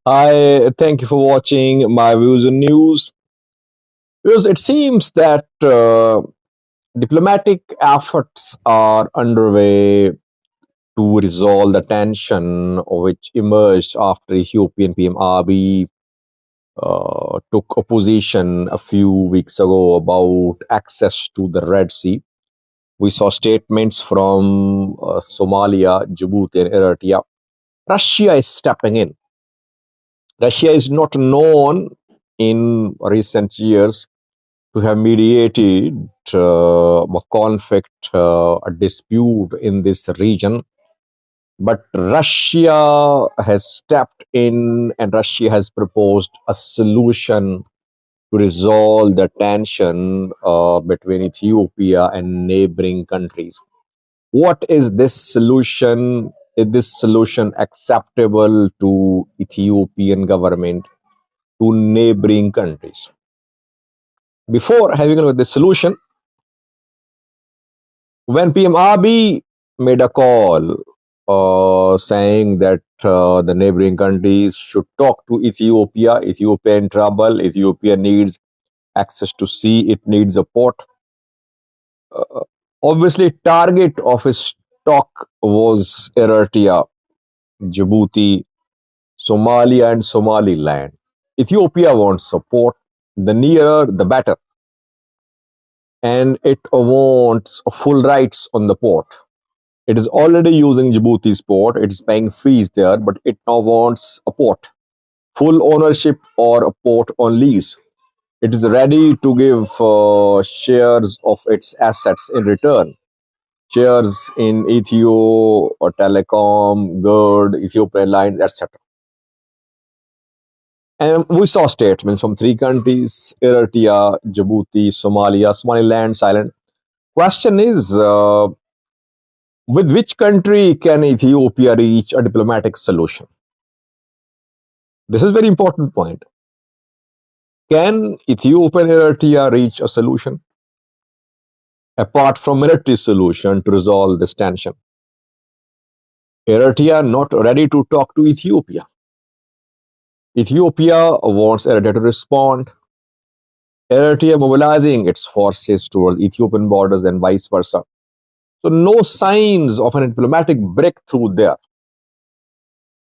Hi, thank you for watching my views and news. Because it seems that diplomatic efforts are underway to resolve the tension which emerged after Ethiopian PM Abiy took a position a few weeks ago about access to the Red Sea. We saw statements from Somalia, Djibouti, and Eritrea. Russia is stepping in. Russia is not known in recent years to have mediated a conflict, a dispute in this region. But Russia has stepped in and Russia has proposed a solution to resolve the tension between Ethiopia and neighboring countries. What is this solution? Is this solution acceptable to Ethiopian government, to neighboring countries? Before having a look at the solution, when PM Abiy made a call saying that the neighboring countries should talk to Ethiopia, Ethiopia in trouble, Ethiopia needs access to sea, it needs a port. Uh, Obviously, target of his talk was Eritrea, Djibouti, Somalia, and Somaliland. Ethiopia wants support. The nearer, the better. And it wants full rights on the port. It is already using Djibouti's port. It's paying fees there, but it now wants a port, full ownership or a port on lease. It is ready to give shares of its assets in return. Shares in Ethio or Telecom, GERD, Ethiopia Airlines, etc. And we saw statements from three countries: Eritrea, Djibouti, Somalia, Somaliland, silent. Question is, with which country can Ethiopia reach a diplomatic solution? This is a very important point. Can Ethiopia and Eritrea reach a solution apart from military solution to resolve this tension? Eritrea not ready to talk to Ethiopia. Ethiopia wants Eritrea to respond. Eritrea mobilizing its forces towards Ethiopian borders and vice versa. So no signs of a diplomatic breakthrough there.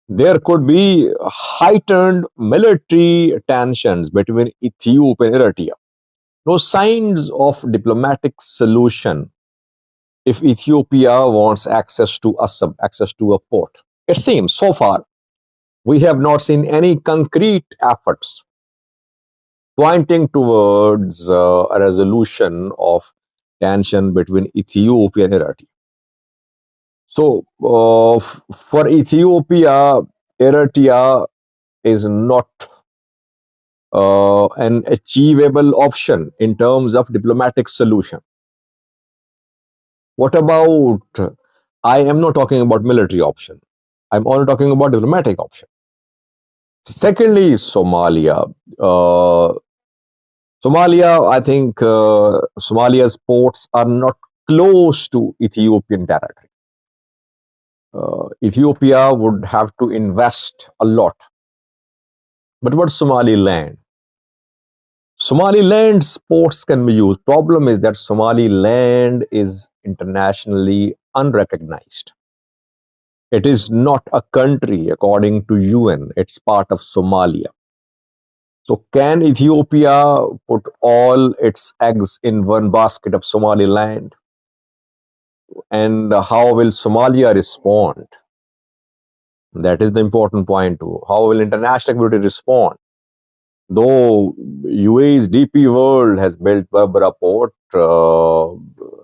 There could be heightened military tensions between Ethiopia and Eritrea. No signs of diplomatic solution if Ethiopia wants access to Assab, access to a port. It seems so far we have not seen any concrete efforts pointing towards a resolution of tension between Ethiopia and Eritrea. So for Ethiopia, Eritrea is not an achievable option in terms of diplomatic solution. What about, I am not talking about military option. I'm only talking about diplomatic option. Secondly, Somalia. Somalia, I think Somalia's ports are not close to Ethiopian territory. Ethiopia would have to invest a lot. But what Somaliland? Somaliland's ports can be used. Problem is that Somaliland is internationally unrecognized. It is not a country according to UN. It's part of Somalia. So can Ethiopia put all its eggs in one basket of Somaliland? And how will Somalia respond? That is the important point too. How will international community respond? Though UAE's DP World has built Berbera port,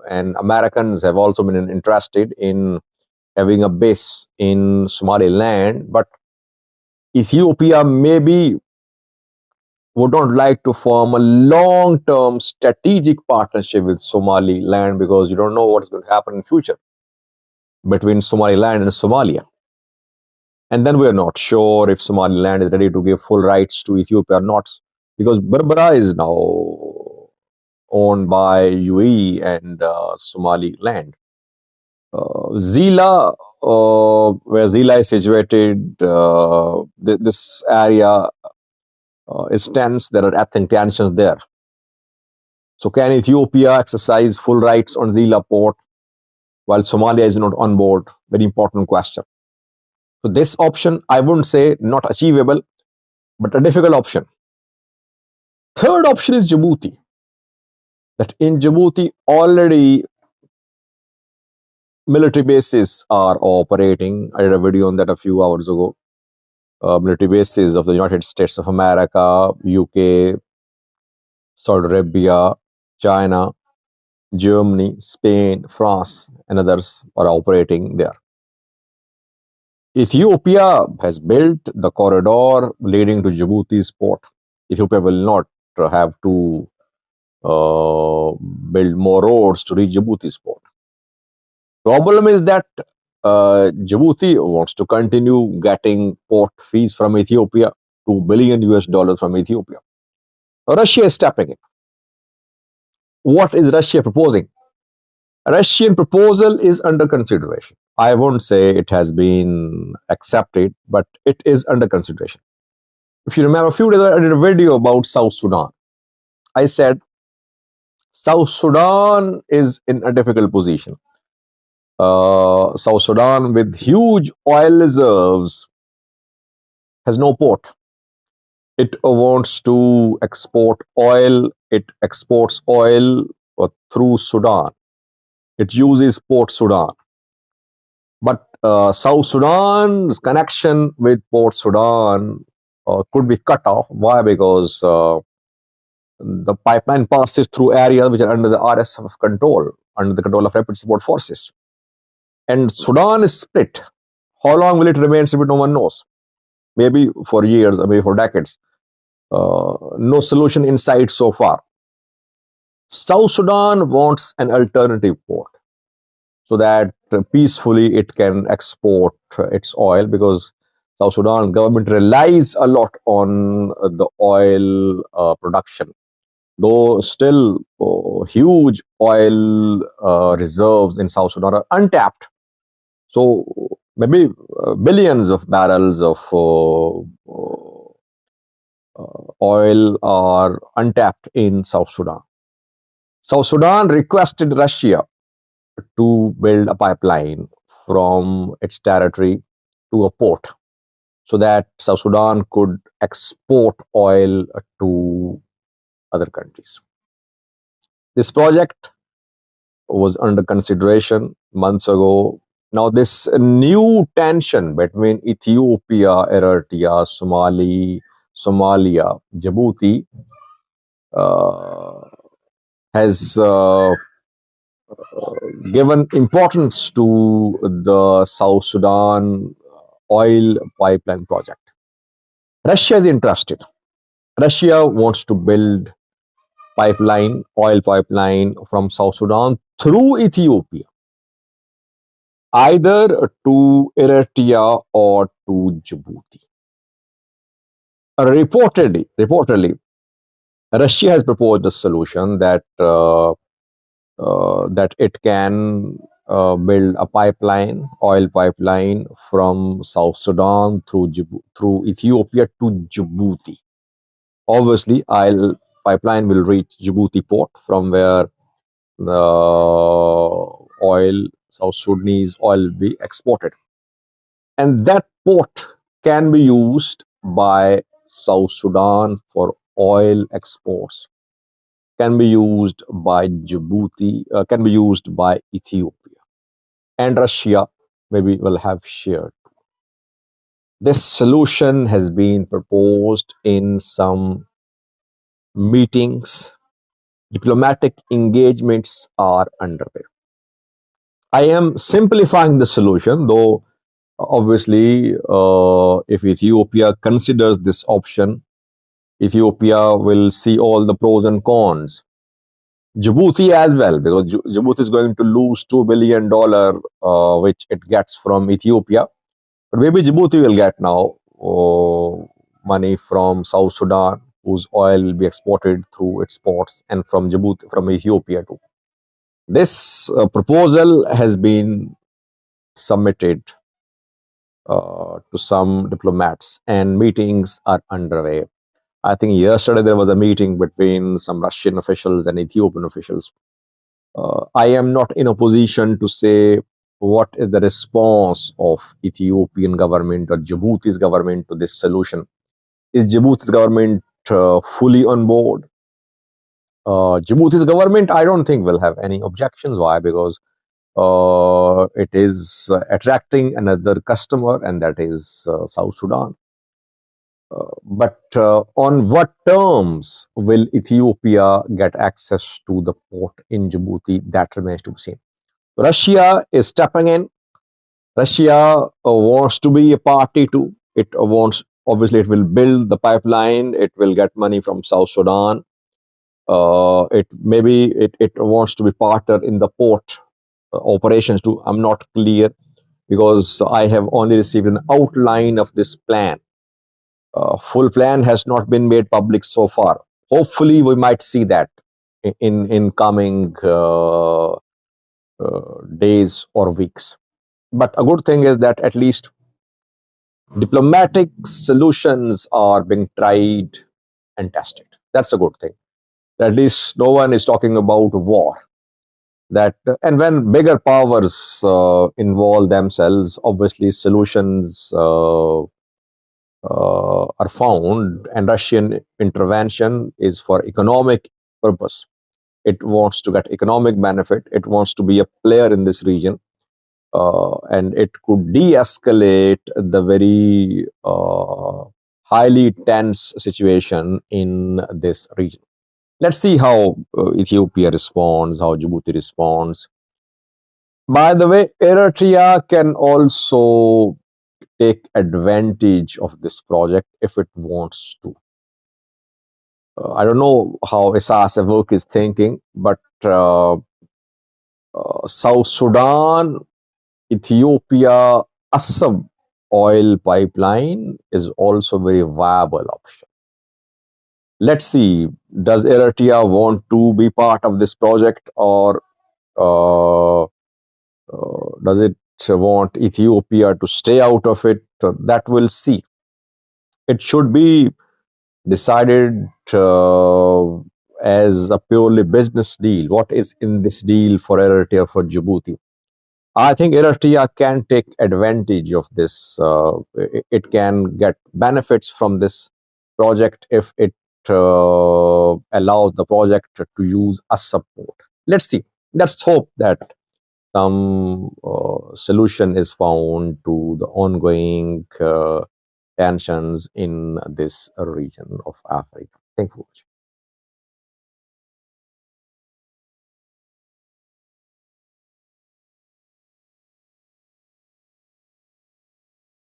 and Americans have also been interested in having a base in Somaliland, but Ethiopia maybe would not like to form a long-term strategic partnership with Somaliland because you don't know what's going to happen in future between Somaliland and Somalia. And then we're not sure if Somaliland is ready to give full rights to Ethiopia or not, because Berbera is now owned by UAE and Somaliland. Zila, where Zila is situated, this area is tense. There are ethnic tensions there. So, can Ethiopia exercise full rights on Zila port while Somalia is not on board? Very important question. So, this option, I wouldn't say not achievable, but a difficult option. Third option is Djibouti. That in Djibouti already military bases are operating. I did a video on that a few hours ago. Military bases of the United States of America, UK, Saudi Arabia, China, Germany, Spain, France, and others are operating there. Ethiopia has built the corridor leading to Djibouti's port. Ethiopia will not have to build more roads to reach Djibouti's port. Problem is that Djibouti wants to continue getting port fees from Ethiopia, $2 billion from Ethiopia. Russia is stepping in. What is Russia proposing? Russian proposal is under consideration. I won't say it has been accepted, but it is under consideration. If you remember, a few days ago, I did a video about South Sudan. I said South Sudan is in a difficult position. South Sudan, with huge oil reserves, has no port. It wants to export oil. It exports oil through Sudan. It uses Port Sudan. But South Sudan's connection with Port Sudan could be cut off. Why? Because the pipeline passes through areas which are under the RSF control, under the control of Rapid Support Forces. And Sudan is split. How long will it remain split? No one knows. Maybe for years or maybe for decades. No solution in sight so far. South Sudan wants an alternative port so that peacefully it can export its oil, because South Sudan's government relies a lot on the oil production. Though still huge oil reserves in South Sudan are untapped. So maybe billions of barrels of oil are untapped in South Sudan. South Sudan requested Russia to build a pipeline from its territory to a port so that South Sudan could export oil to other countries. This project was under consideration months ago. Now, this new tension between Ethiopia, Eritrea, Somalia, Djibouti has given importance to the South Sudan oil pipeline project. Russia is interested. Russia wants to build oil pipeline from South Sudan through Ethiopia, either to Eritrea or to Djibouti. Reportedly, Russia has proposed a solution that that it can build a oil pipeline from South Sudan through Ethiopia to Djibouti. Obviously, pipeline will reach Djibouti port, from where the South Sudanese oil will be exported. And that port can be used by South Sudan for oil exports, can be used by Djibouti, can be used by Ethiopia. And Russia maybe will have shared. This solution has been proposed in some meetings. Diplomatic engagements are underway. I am simplifying the solution, though obviously if Ethiopia considers this option, Ethiopia will see all the pros and cons. Djibouti as well, because Djibouti is going to lose $2 billion which it gets from Ethiopia. But maybe Djibouti will get now money from South Sudan, whose oil will be exported through its ports, and from Ethiopia too. This proposal has been submitted to some diplomats, and meetings are underway. I think yesterday there was a meeting between some Russian officials and Ethiopian officials. I am not in a position to say what is the response of Ethiopian government or Djibouti's government to this solution. Is Djibouti's government fully on board? Djibouti's government, I don't think will have any objections. Why? Because it is attracting another customer, and that is South Sudan. But on what terms will Ethiopia get access to the port in Djibouti? That remains to be seen. Russia is stepping in. Russia wants to be a party too. It wants, obviously, it will build the pipeline. It will get money from South Sudan. It wants to be partner in the port operations too. I'm not clear because I have only received an outline of this plan. Full plan has not been made public so far. Hopefully, we might see that in coming days or weeks. But a good thing is that at least diplomatic solutions are being tried and tested. That's a good thing. At least no one is talking about war. And when bigger powers involve themselves, obviously solutions are found, and Russian intervention is for economic purpose. It wants to get economic benefit. It wants to be a player in this region, and it could de-escalate the very highly tense situation in this region. Let's see how Ethiopia responds, how Djibouti responds. By the way, Eritrea can also take advantage of this project if it wants to. I don't know how Isas Evok is thinking, but South Sudan, Ethiopia, Assam oil pipeline is also a very viable option. Let's see, does Eritrea want to be part of this project, or does it want Ethiopia to stay out of it? That we'll see. It should be decided as a purely business deal. What is in this deal for Eritrea, for Djibouti? I think Eritrea can take advantage of this. It can get benefits from this project if it allows the project to use a support. Let's see. Let's hope that some solution is found to the ongoing tensions in this region of Africa. Thank you.